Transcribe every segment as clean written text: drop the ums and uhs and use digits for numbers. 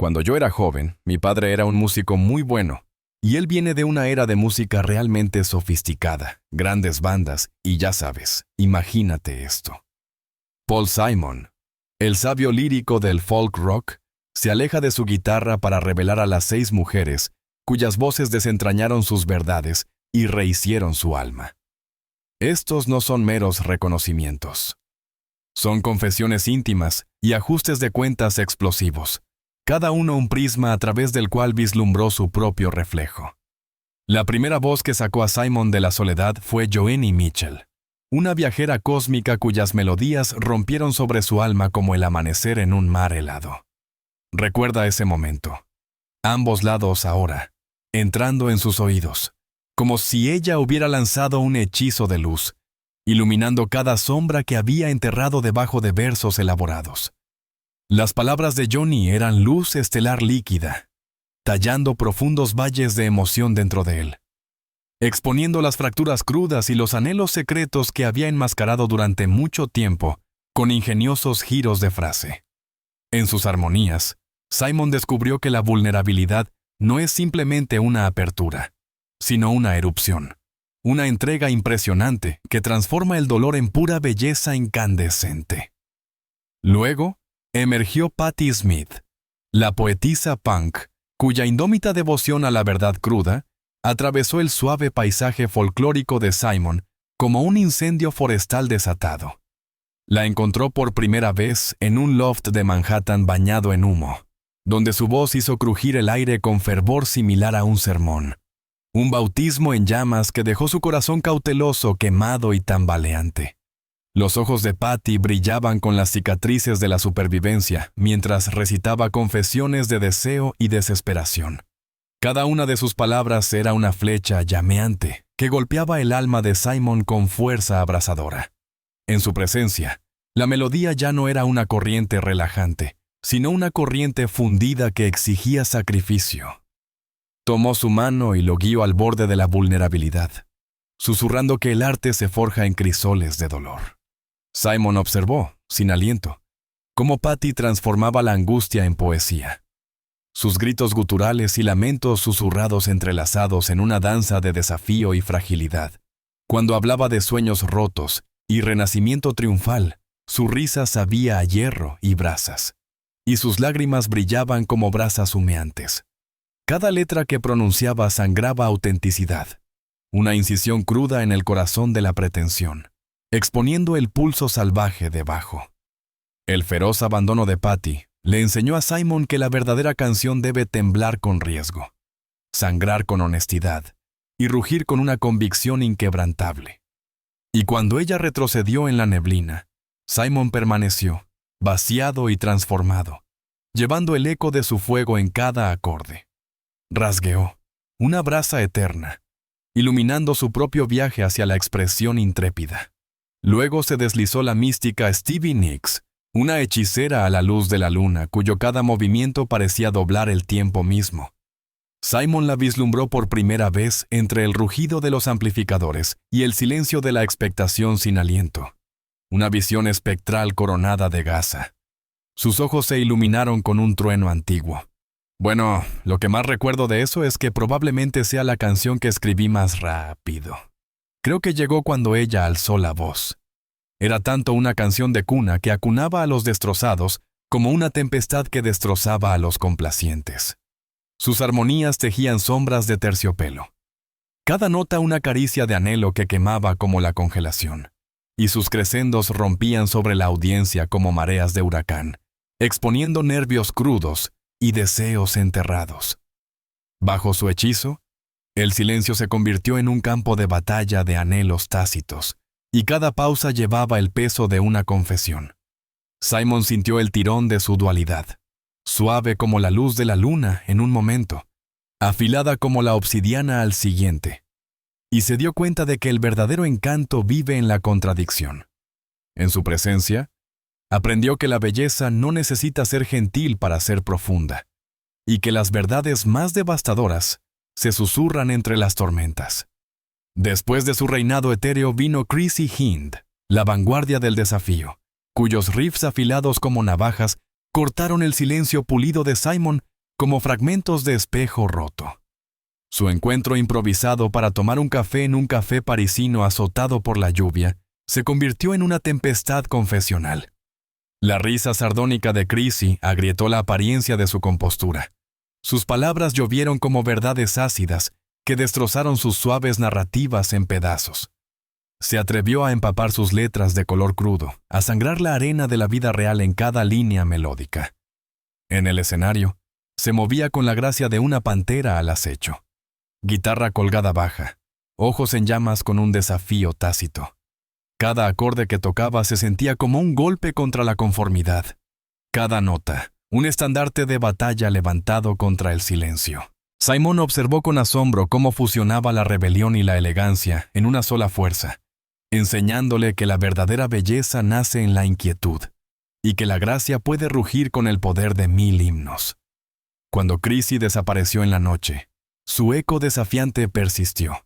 Cuando yo era joven, mi padre era un músico muy bueno, y él viene de una era de música realmente sofisticada, grandes bandas, y ya sabes, imagínate esto. Paul Simon, el sabio lírico del folk rock, se aleja de su guitarra para revelar a las 6 mujeres, cuyas voces desentrañaron sus verdades y rehicieron su alma. Estos no son meros reconocimientos. Son confesiones íntimas y ajustes de cuentas explosivos, cada uno un prisma a través del cual vislumbró su propio reflejo. La primera voz que sacó a Simon de la soledad fue Joni Mitchell, una viajera cósmica cuyas melodías rompieron sobre su alma como el amanecer en un mar helado. Recuerda ese momento. Ambos lados ahora, entrando en sus oídos, como si ella hubiera lanzado un hechizo de luz, iluminando cada sombra que había enterrado debajo de versos elaborados. Las palabras de Joni eran luz estelar líquida, tallando profundos valles de emoción dentro de él, exponiendo las fracturas crudas y los anhelos secretos que había enmascarado durante mucho tiempo con ingeniosos giros de frase. En sus armonías, Simon descubrió que la vulnerabilidad no es simplemente una apertura, sino una erupción, una entrega impresionante que transforma el dolor en pura belleza incandescente. Luego, emergió Patti Smith, la poetisa punk, cuya indómita devoción a la verdad cruda atravesó el suave paisaje folclórico de Simon como un incendio forestal desatado. La encontró por primera vez en un loft de Manhattan bañado en humo, donde su voz hizo crujir el aire con fervor similar a un sermón. Un bautismo en llamas que dejó su corazón cauteloso, quemado y tambaleante. Los ojos de Patti brillaban con las cicatrices de la supervivencia mientras recitaba confesiones de deseo y desesperación. Cada una de sus palabras era una flecha llameante que golpeaba el alma de Simon con fuerza abrasadora. En su presencia, la melodía ya no era una corriente relajante, sino una corriente fundida que exigía sacrificio. Tomó su mano y lo guió al borde de la vulnerabilidad, susurrando que el arte se forja en crisoles de dolor. Simon observó, sin aliento, cómo Patti transformaba la angustia en poesía. Sus gritos guturales y lamentos susurrados entrelazados en una danza de desafío y fragilidad. Cuando hablaba de sueños rotos y renacimiento triunfal, su risa sabía a hierro y brasas, y sus lágrimas brillaban como brasas humeantes. Cada letra que pronunciaba sangraba autenticidad, una incisión cruda en el corazón de la pretensión, exponiendo el pulso salvaje debajo. El feroz abandono de Patti le enseñó a Simon que la verdadera canción debe temblar con riesgo, sangrar con honestidad y rugir con una convicción inquebrantable. Y cuando ella retrocedió en la neblina, Simon permaneció, vaciado y transformado, llevando el eco de su fuego en cada acorde. Rasgueó, una brasa eterna, iluminando su propio viaje hacia la expresión intrépida. Luego se deslizó la mística Stevie Nicks, una hechicera a la luz de la luna cuyo cada movimiento parecía doblar el tiempo mismo. Simon la vislumbró por primera vez entre el rugido de los amplificadores y el silencio de la expectación sin aliento. Una visión espectral coronada de gasa. Sus ojos se iluminaron con un trueno antiguo. Bueno, lo que más recuerdo de eso es que probablemente sea la canción que escribí más rápido. Creo que llegó cuando ella alzó la voz. Era tanto una canción de cuna que acunaba a los destrozados como una tempestad que destrozaba a los complacientes. Sus armonías tejían sombras de terciopelo. Cada nota una caricia de anhelo que quemaba como la congelación, y sus crescendos rompían sobre la audiencia como mareas de huracán, exponiendo nervios crudos y deseos enterrados. Bajo su hechizo, el silencio se convirtió en un campo de batalla de anhelos tácitos, y cada pausa llevaba el peso de una confesión. Simon sintió el tirón de su dualidad, suave como la luz de la luna en un momento, afilada como la obsidiana al siguiente, y se dio cuenta de que el verdadero encanto vive en la contradicción. En su presencia, aprendió que la belleza no necesita ser gentil para ser profunda, y que las verdades más devastadoras se susurran entre las tormentas. Después de su reinado etéreo vino Chrissy Hind, la vanguardia del desafío, cuyos riffs afilados como navajas cortaron el silencio pulido de Simon como fragmentos de espejo roto. Su encuentro improvisado para tomar un café en un café parisino azotado por la lluvia se convirtió en una tempestad confesional. La risa sardónica de Chrissy agrietó la apariencia de su compostura. Sus palabras llovieron como verdades ácidas que destrozaron sus suaves narrativas en pedazos. Se atrevió a empapar sus letras de color crudo, a sangrar la arena de la vida real en cada línea melódica. En el escenario, se movía con la gracia de una pantera al acecho. Guitarra colgada baja, ojos en llamas con un desafío tácito. Cada acorde que tocaba se sentía como un golpe contra la conformidad. Cada nota, un estandarte de batalla levantado contra el silencio. Simon observó con asombro cómo fusionaba la rebelión y la elegancia en una sola fuerza, enseñándole que la verdadera belleza nace en la inquietud y que la gracia puede rugir con el poder de 1000 himnos. Cuando Chrissy desapareció en la noche, su eco desafiante persistió.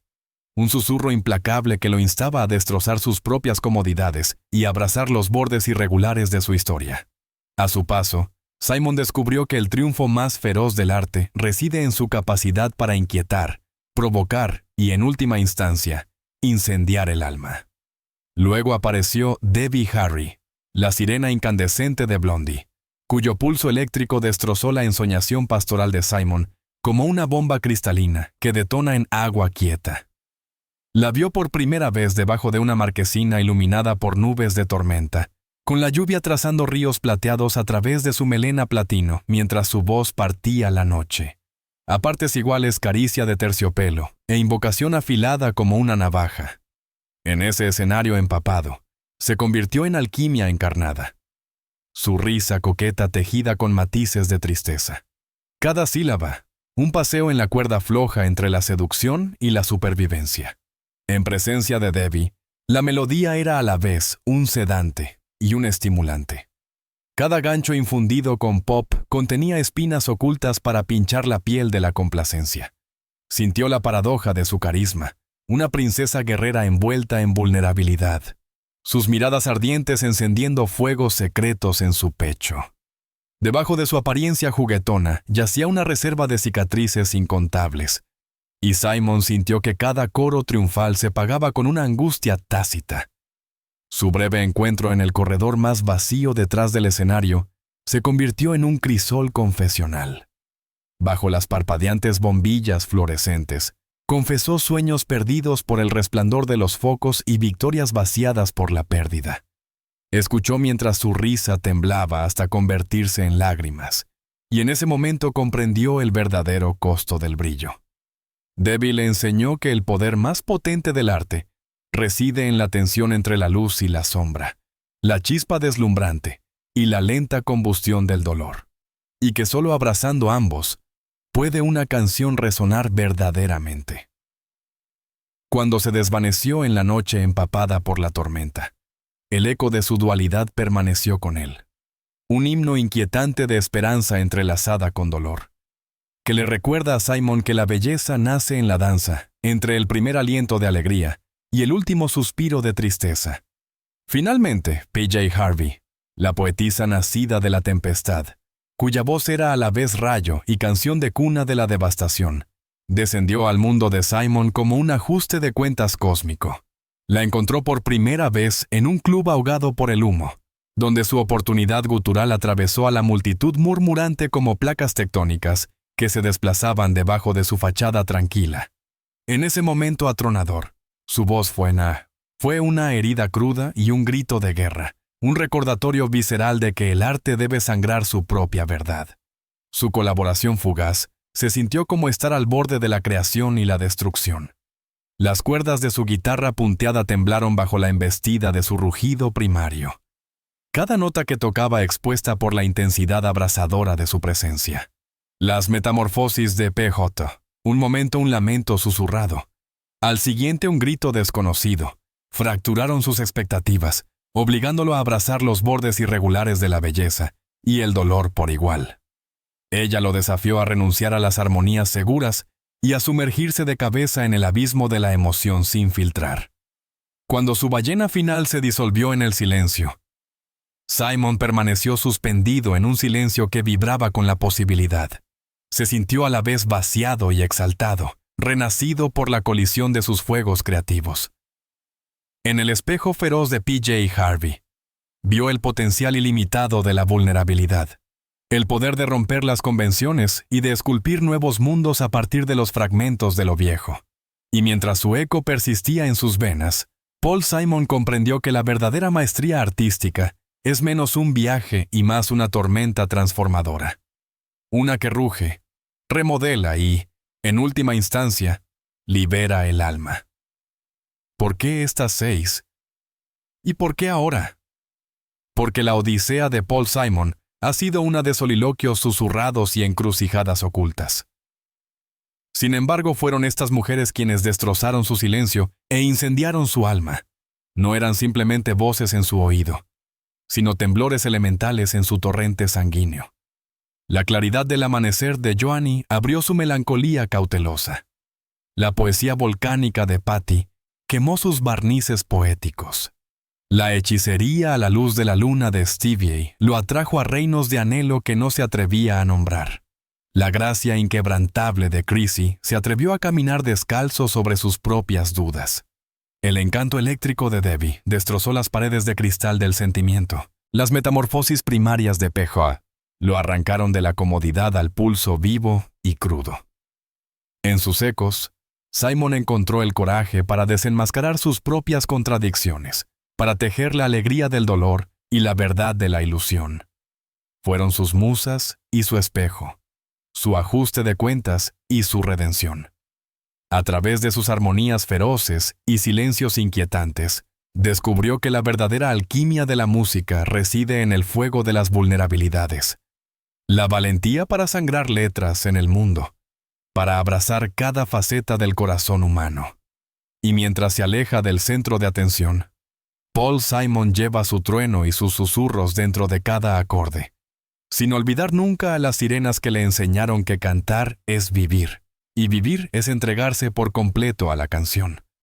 Un susurro implacable que lo instaba a destrozar sus propias comodidades y abrazar los bordes irregulares de su historia. A su paso, Simon descubrió que el triunfo más feroz del arte reside en su capacidad para inquietar, provocar y, en última instancia, incendiar el alma. Luego apareció Debbie Harry, la sirena incandescente de Blondie, cuyo pulso eléctrico destrozó la ensoñación pastoral de Simon como una bomba cristalina que detona en agua quieta. La vio por primera vez debajo de una marquesina iluminada por nubes de tormenta, con la lluvia trazando ríos plateados a través de su melena platino mientras su voz partía la noche. A partes iguales caricia de terciopelo e invocación afilada como una navaja. En ese escenario empapado, se convirtió en alquimia encarnada. Su risa coqueta tejida con matices de tristeza. Cada sílaba, un paseo en la cuerda floja entre la seducción y la supervivencia. En presencia de Debbie, la melodía era a la vez un sedante y un estimulante. Cada gancho infundido con pop contenía espinas ocultas para pinchar la piel de la complacencia. Sintió la paradoja de su carisma, una princesa guerrera envuelta en vulnerabilidad, sus miradas ardientes encendiendo fuegos secretos en su pecho. Debajo de su apariencia juguetona yacía una reserva de cicatrices incontables, y Simon sintió que cada coro triunfal se pagaba con una angustia tácita. Su breve encuentro en el corredor más vacío detrás del escenario se convirtió en un crisol confesional. Bajo las parpadeantes bombillas fluorescentes, confesó sueños perdidos por el resplandor de los focos y victorias vaciadas por la pérdida. Escuchó mientras su risa temblaba hasta convertirse en lágrimas, y en ese momento comprendió el verdadero costo del brillo. Debbie le enseñó que el poder más potente del arte reside en la tensión entre la luz y la sombra, la chispa deslumbrante y la lenta combustión del dolor, y que solo abrazando ambos puede una canción resonar verdaderamente. Cuando se desvaneció en la noche empapada por la tormenta, el eco de su dualidad permaneció con él, un himno inquietante de esperanza entrelazada con dolor, que le recuerda a Simon que la belleza nace en la danza, entre el primer aliento de alegría y el último suspiro de tristeza. Finalmente, P.J. Harvey, la poetisa nacida de la tempestad, cuya voz era a la vez rayo y canción de cuna de la devastación, descendió al mundo de Simon como un ajuste de cuentas cósmico. La encontró por primera vez en un club ahogado por el humo, donde su oportunidad gutural atravesó a la multitud murmurante como placas tectónicas que se desplazaban debajo de su fachada tranquila. En ese momento atronador, su voz fue una herida cruda y un grito de guerra, un recordatorio visceral de que el arte debe sangrar su propia verdad. Su colaboración fugaz se sintió como estar al borde de la creación y la destrucción. Las cuerdas de su guitarra punteada temblaron bajo la embestida de su rugido primario. Cada nota que tocaba expuesta por la intensidad abrasadora de su presencia. Las metamorfosis de P.J., un momento un lamento susurrado, al siguiente un grito desconocido, fracturaron sus expectativas, obligándolo a abrazar los bordes irregulares de la belleza y el dolor por igual. Ella lo desafió a renunciar a las armonías seguras y a sumergirse de cabeza en el abismo de la emoción sin filtrar. Cuando su ballena final se disolvió en el silencio, Simon permaneció suspendido en un silencio que vibraba con la posibilidad. se sintió a la vez vaciado y exaltado, renacido por la colisión de sus fuegos creativos. En el espejo feroz de P.J. Harvey, vio el potencial ilimitado de la vulnerabilidad, el poder de romper las convenciones y de esculpir nuevos mundos a partir de los fragmentos de lo viejo. Y mientras su eco persistía en sus venas, Paul Simon comprendió que la verdadera maestría artística es menos un viaje y más una tormenta transformadora. Una que ruge, remodela y, en última instancia, libera el alma. ¿Por qué estas 6? ¿Y por qué ahora? Porque la odisea de Paul Simon ha sido una de soliloquios susurrados y encrucijadas ocultas. Sin embargo, fueron estas mujeres quienes destrozaron su silencio e incendiaron su alma. No eran simplemente voces en su oído, sino temblores elementales en su torrente sanguíneo. La claridad del amanecer de Joanie abrió su melancolía cautelosa. La poesía volcánica de Patti quemó sus barnices poéticos. La hechicería a la luz de la luna de Stevie lo atrajo a reinos de anhelo que no se atrevía a nombrar. La gracia inquebrantable de Chrissy se atrevió a caminar descalzo sobre sus propias dudas. El encanto eléctrico de Debbie destrozó las paredes de cristal del sentimiento. Las metamorfosis primarias de P.J. lo arrancaron de la comodidad al pulso vivo y crudo. En sus ecos, Simon encontró el coraje para desenmascarar sus propias contradicciones, para tejer la alegría del dolor y la verdad de la ilusión. Fueron sus musas y su espejo, su ajuste de cuentas y su redención. A través de sus armonías feroces y silencios inquietantes, descubrió que la verdadera alquimia de la música reside en el fuego de las vulnerabilidades. La valentía para sangrar letras en el mundo, para abrazar cada faceta del corazón humano. Y mientras se aleja del centro de atención, Paul Simon lleva su trueno y sus susurros dentro de cada acorde, sin olvidar nunca a las sirenas que le enseñaron que cantar es vivir, y vivir es entregarse por completo a la canción.